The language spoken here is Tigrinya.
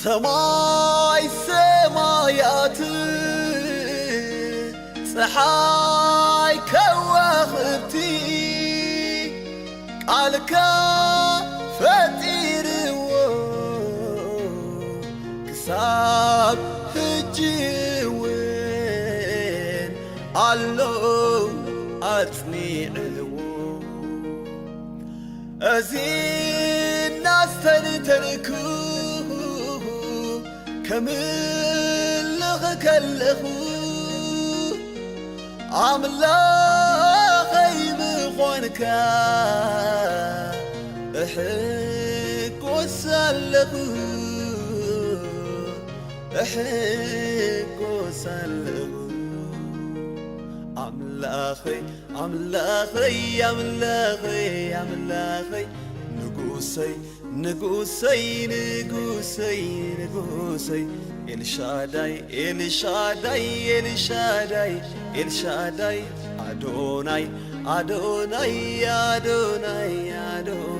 ሰማይ ሰማያት ፀሓይ ከዋኽብቲ ቃልካ ፈጢርዎ ክሳብ ሕጂ እውን ኣሎ ኣጽኒዕዎ እዚ እናስተንተንኩ ከምልኽ ከለኹ ኣምላኸይ ምኾንካ እሕጐስ ኣለኹ እሕጐስ ኣለኹ ኣምላኸይ ኣምላኸይ ኣምላኸይ ኣምላኸይ ንጉሰይ ንጉሰይ ንጉሰይ ንጉሰይ ኤልሻዳይ ኤልሻዳይ ኤልሻዳይ ኤልሻዳይ አዶናይ አዶናይ አዶናይ አዶናይ